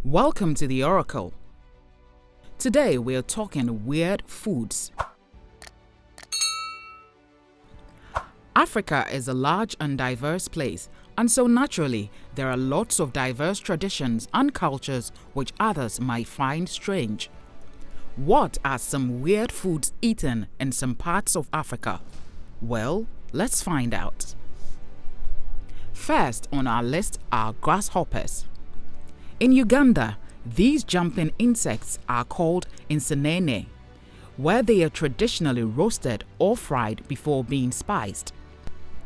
Welcome to the Oracle. Today we are talking weird foods. Africa is a large and diverse place, and so naturally there are lots of diverse traditions and cultures which others might find strange. What are some weird foods eaten in some parts of Africa? Well, let's find out. First on our list are grasshoppers. In Uganda, these jumping insects are called insenene, where they are traditionally roasted or fried before being spiced.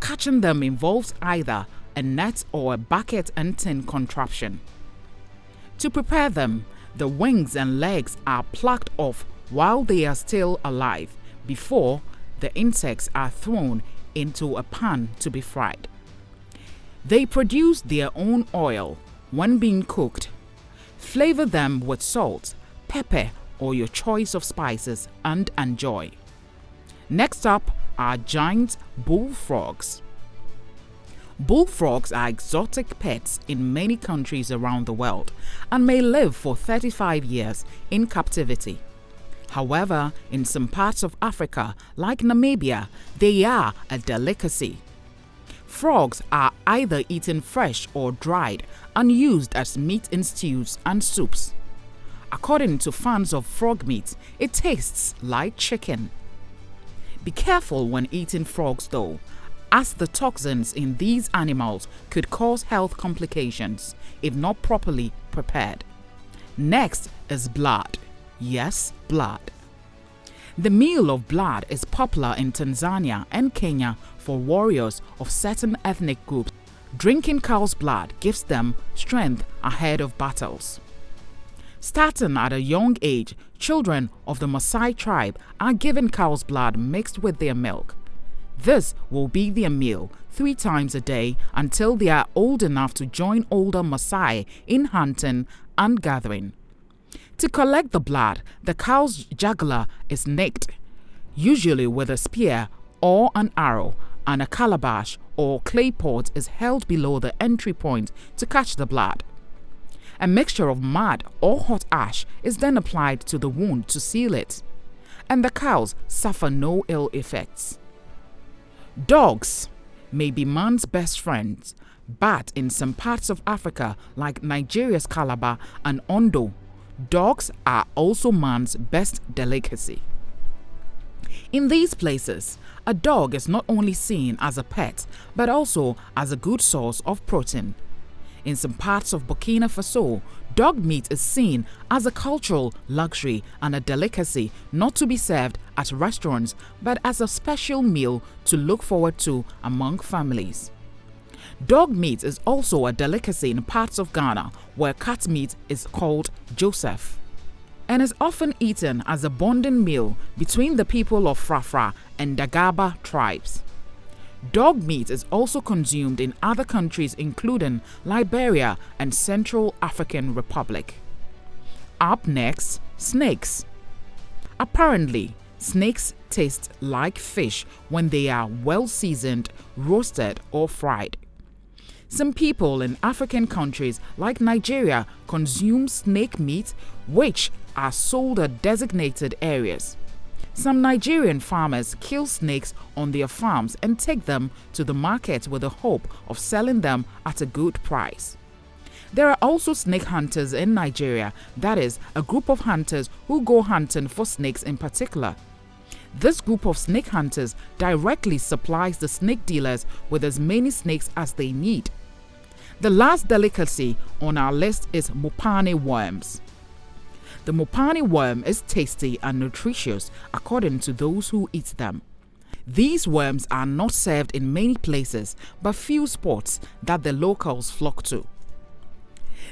Catching them involves either a net or a bucket and tin contraption. To prepare them, the wings and legs are plucked off while they are still alive before the insects are thrown into a pan to be fried. They produce their own oil when being cooked. Flavor them with salt, pepper, or your choice of spices and enjoy. Next up are giant bullfrogs. Bullfrogs are exotic pets in many countries around the world and may live for 35 years in captivity. However, in some parts of Africa, like Namibia, they are a delicacy. Frogs are either eaten fresh or dried and used as meat in stews and soups. According to fans of frog meat, it tastes like chicken. Be careful when eating frogs though, as the toxins in these animals could cause health complications if not properly prepared. Next is blood. Yes, blood. The meal of blood is popular in Tanzania and Kenya for warriors of certain ethnic groups. Drinking cow's blood gives them strength ahead of battles. Starting at a young age, children of the Maasai tribe are given cow's blood mixed with their milk. This will be their meal 3 times a day until they are old enough to join older Maasai in hunting and gathering. To collect the blood, the cow's jugular is nicked, usually with a spear or an arrow, and a calabash or clay pot is held below the entry point to catch the blood. A mixture of mud or hot ash is then applied to the wound to seal it, and the cows suffer no ill effects. Dogs may be man's best friends, but in some parts of Africa, like Nigeria's Calabar and Ondo, dogs are also man's best delicacy. In these places, a dog is not only seen as a pet, but also as a good source of protein. In some parts of Burkina Faso, dog meat is seen as a cultural luxury and a delicacy not to be served at restaurants, but as a special meal to look forward to among families. Dog meat is also a delicacy in parts of Ghana, where cat meat is called Joseph, and is often eaten as a bonding meal between the people of Frafra and Dagaba tribes. Dog meat is also consumed in other countries including Liberia and Central African Republic. Up next, snakes. Apparently, snakes taste like fish when they are well seasoned, roasted, or fried. Some people in African countries like Nigeria consume snake meat, which are sold at designated areas. Some Nigerian farmers kill snakes on their farms and take them to the market with the hope of selling them at a good price. There are also snake hunters in Nigeria, that is, a group of hunters who go hunting for snakes in particular. This group of snake hunters directly supplies the snake dealers with as many snakes as they need. The last delicacy on our list is Mopane worms. The Mopane worm is tasty and nutritious according to those who eat them. These worms are not served in many places, but few spots that the locals flock to.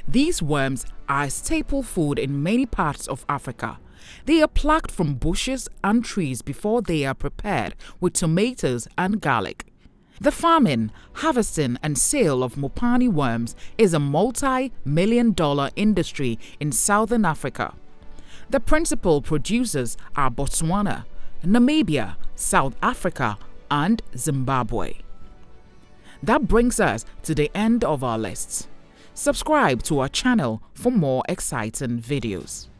These worms are a staple food in many parts of Africa. They are plucked from bushes and trees before they are prepared with tomatoes and garlic. The farming, harvesting, and sale of Mopane worms is a multi-million-dollar industry in southern Africa. The principal producers are Botswana, Namibia, South Africa, and Zimbabwe. That brings us to the end of our list. Subscribe to our channel for more exciting videos.